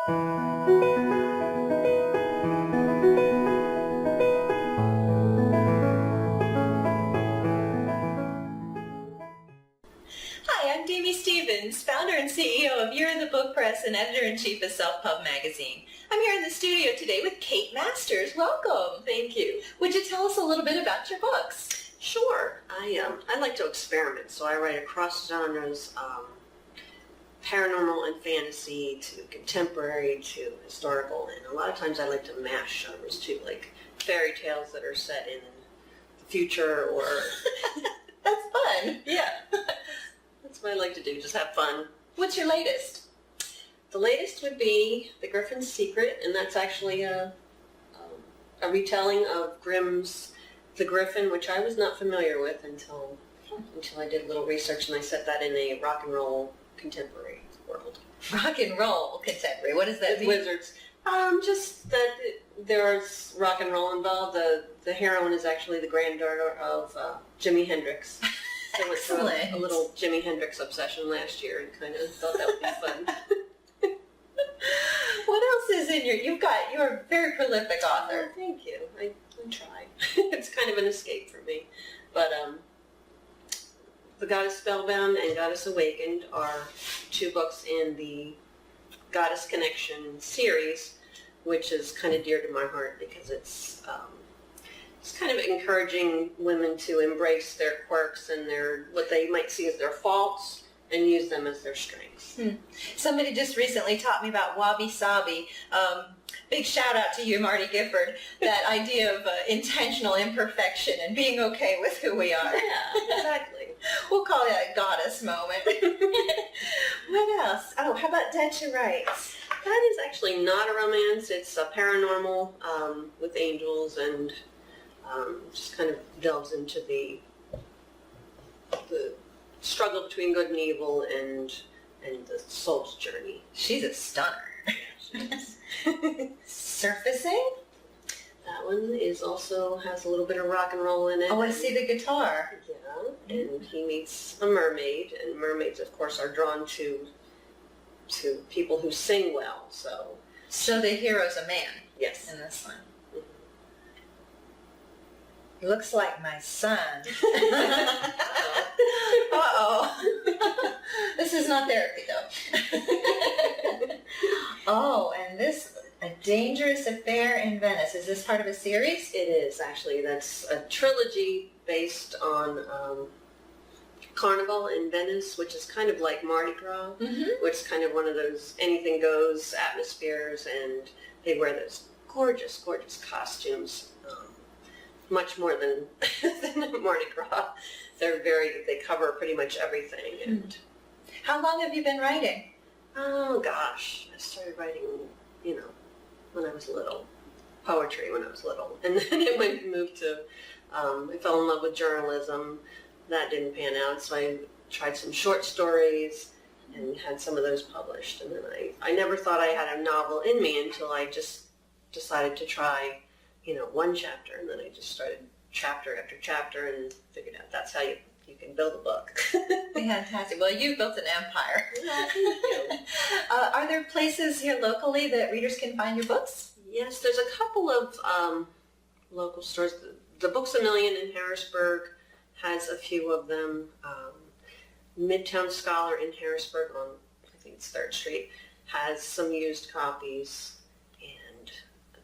Hi, I'm Demi, founder and CEO of You're the Book Press and editor-in-chief of Self Pub Magazine. I'm here in the studio today with Cate Masters. Welcome. Thank you. Would you tell us a little bit about your books? Sure. I like to experiment, so I write across genres, paranormal and fantasy to contemporary to historical, and a lot of times I like to mash genres too, like fairy tales that are set in the future or... That's fun. Yeah. That's what I like to do, just have fun. What's your latest? The latest would be The Griffin's Secret, and that's actually a retelling of Grimm's The Griffin, which I was not familiar with until I did a little research, and I set that in a rock and roll contemporary world. Rock and roll contemporary. What does that mean? Wizards. Just that there's rock and roll involved. The heroine is actually the granddaughter of Jimi Hendrix. So it's a little Jimi Hendrix obsession last year, and kind of thought that would be fun. What else is in you're a very prolific author. Oh, thank you. I try. It's kind of an escape for me. But The Goddess Spellbound and Goddess Awakened are two books in the Goddess Connection series, which is kind of dear to my heart because it's kind of encouraging women to embrace their quirks and what they might see as their faults and use them as their strengths. Somebody just recently taught me about wabi-sabi. Big shout out to you, Marty Gifford. That idea of intentional imperfection and being okay with who we are. Yeah, exactly. We'll call it a goddess moment. What else? Oh, how about Dead to Rights? That is actually not a romance. It's a paranormal with angels and just kind of delves into the struggle between good and evil and the soul's journey. She's a stunner. Surfacing? That one has a little bit of rock and roll in it. Oh, I see the guitar. Yeah, and he meets a mermaid, and mermaids, of course, are drawn to people who sing well. So the hero's a man. Yes, in this one. Looks like my son. Uh-oh. This is not therapy, though. Oh, and this, A Dangerous Affair in Venice. Is this part of a series? It is, actually. That's a trilogy based on Carnival in Venice, which is kind of like Mardi Gras, which is kind of one of those anything goes atmospheres, and they wear those gorgeous, gorgeous costumes. Much more than Mardi Gras. They cover pretty much everything. And how long have you been writing? Oh gosh, I started writing, when I was little. Poetry when I was little. And then it moved to, I fell in love with journalism. That didn't pan out, so I tried some short stories and had some of those published. And then I never thought I had a novel in me until I just decided to try one chapter, and then I just started chapter after chapter and figured out that's how you can build a book. Fantastic. Well, you've built an empire. Yeah, thank you. Are there places here locally that readers can find your books? Yes, there's a couple of local stores. The Books A Million in Harrisburg has a few of them. Midtown Scholar in Harrisburg on, I think it's 3rd Street, has some used copies. And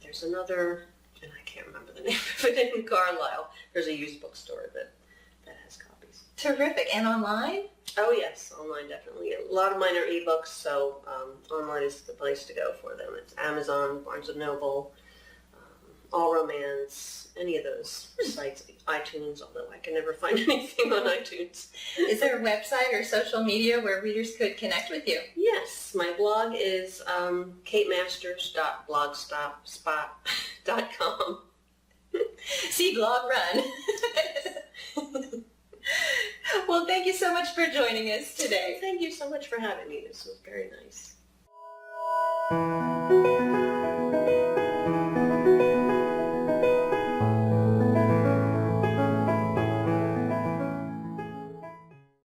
there's another, and I can't remember the name of it, in Carlisle. There's a used bookstore that has copies. Terrific. And online? Oh yes, online definitely. A lot of mine are ebooks, so online is the place to go for them. It's Amazon, Barnes & Noble, All Romance, any of those sites. iTunes, although I can never find anything on iTunes. Is there a website or social media where readers could connect with you? Yes, my blog is catemasters.blogspot.com. See, blog run. Well, thank you so much for joining us today. Thank you so much for having me. This was very nice.